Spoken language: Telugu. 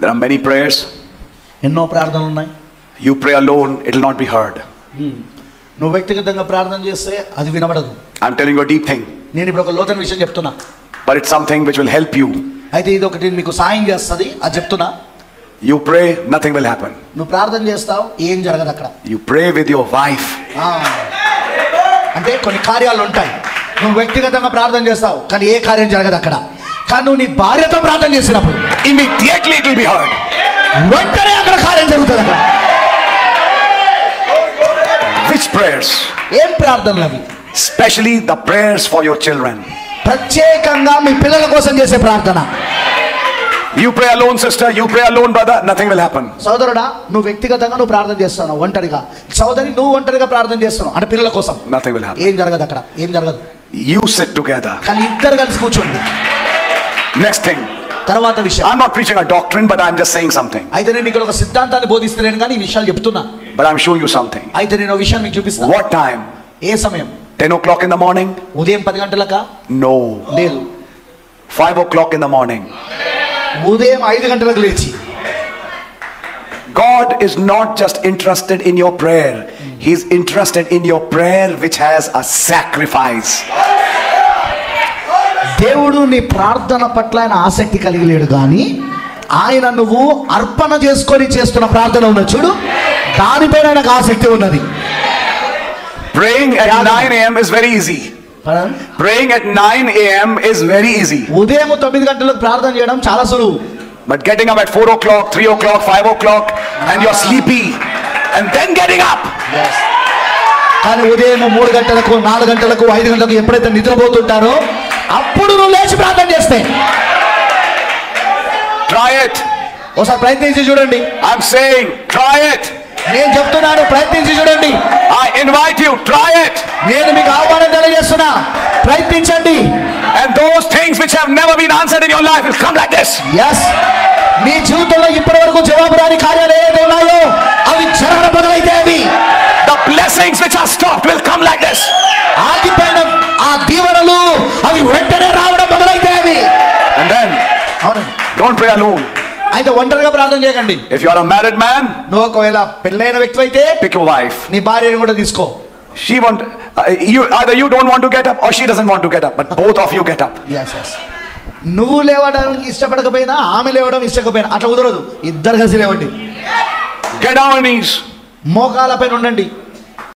There are many prayers. ఎన్నో ప్రార్థనలు ఉన్నాయి. You pray alone, it will not be heard. నువ్వు వ్యక్తిగతంగా ప్రార్థన చేస్తే అది వినబడదు. I'm telling you a deep thing. నేను ఇప్పుడు ఒక లోతైన విషయం చెప్తున్నా. But it's something which will help you. అయితే ఇది ఒకటి మీకు సాయం చేస్తుంది, అది చెప్తున్నా. You pray, nothing will happen. నువ్వు ప్రార్థన చేస్తావు, ఏం జరగదు అక్కడ. You pray with your wife. అంటే కొన్ని కార్యాలు ఉంటాయి. నువ్వు వ్యక్తిగతంగా ప్రార్థన చేస్తావు కానీ ఏ కార్యం జరగదు అక్కడ. కానీ నువ్వు నీ భార్యతో ప్రార్థన చేసినప్పుడు immediately it will be heard. వెంటనే అక్కడ కార్యం జరుగుతుంది అక్కడ. Which prayers? ఏం ప్రార్థనలు అవి? Especially the prayers for your children. ప్రత్యేకంగా మీ పిల్లల కోసం చేసే ప్రార్థన. You pray alone, sister. You pray alone, brother. Nothing will happen. సోదరుడా, నువ్వు వ్యక్తిగతంగా నువ్వు ప్రార్థన చేస్తున్నావు ఒంటరిగా. సోదరి, నువ్వు ఒంటరిగా ప్రార్థన చేస్తున్నావు అంటే పిల్లల కోసం. Nothing will happen. ఏం జరగదు అక్కడ, ఏం జరగదు. You sit together. కానీ ఇద్దరు కలిసి కూర్చోండి. Next thing. తర్వాత విషయం. I'm not preaching a doctrine, but I'm just saying something. అయితే నేను ఇక్కడ ఒక సిద్ధాంతాన్ని బోధిస్తున్నాను కానీ ఈ విషయాలు చెప్తున్నా. But I'm showing you something. అయితే నేను ఒక విషయం మీకు చూపిస్తాను. What time? ఏ సమయం? 10 o'clock in the morning? ఉదయం 10 గంటలకా? No. లేదు. 5 o'clock in the morning. ఉదయం 5 గంటలకు లేచి. God is not just interested in your prayer. He's interested in your prayer which has a sacrifice. దేవుడు నీ ప్రార్థన పట్ల ఆయన ఆసక్తి కలిగి లేడు కానీ ఆయన నువ్వు అర్పణ చేసుకొని చేస్తున్న ప్రార్థన ఉన్న చూడు, దానిపైన ఆయనకు ఆసక్తి ఉన్నది. Praying at 9 a.m. is very easy. Praying at 9 a.m. is very easy. ఉదయం 9 గంటలకు ప్రార్థన చేయడం చాలా సులువు. But getting up at 4 o'clock, 3 o'clock, 5 o'clock and you're sleepy and then getting up. Yes. కానీ ఉదయం 3 గంటలకు, 4 గంటలకు, 5 గంటలకు ఎప్పుడైతే నిద్రపోతుంటారో అప్పుడు నువ్వు లేచి ప్రార్థన చేస్తే Try it. ఒకసారి ప్రయత్నించి చూడండి. I'm saying, try it. నేను చెప్తున్నాను, ప్రయత్నించి చూడండి. I invite you, try it. నేను మీకు ఆహ్వానం తెలియజేస్తున్నా, ప్రయత్నించండి. And those things which have never been answered in your life will come like this. Yes. మీ జీవితంలో ఇప్పటి వరకు జవాబు రాని కార్యాలు ఏవైతే ఉన్నాయో అవి జరగడం మొదలైతే అవి The blessings which are stopped will come like this. ఆగిపోయిన ఆ దీవెనలు అవి వెంటనే రావడం మొదలైతే అవి. And then don't pray alone. అయితే ఒంటరిగా ప్రార్థన చేయకండి. If you are a married man, నువ్వు ఒకవేళ పెళ్ళైన వ్యక్తి అయితే pick your wife. నీ భార్యను కూడా తీసుకో. She won't. Either you don't want to get up or she doesn't want to get up. But both of you get up. Yes, yes. నువ్వు లేవడానికి ఇష్టపడకపోయినా ఆమె లేవడం ఇష్టకపోయినా అట్లా కుదరదు. ఇద్దరు కలిసి లేవండి. Get down on your knees. మోకాలపైన ఉండండి.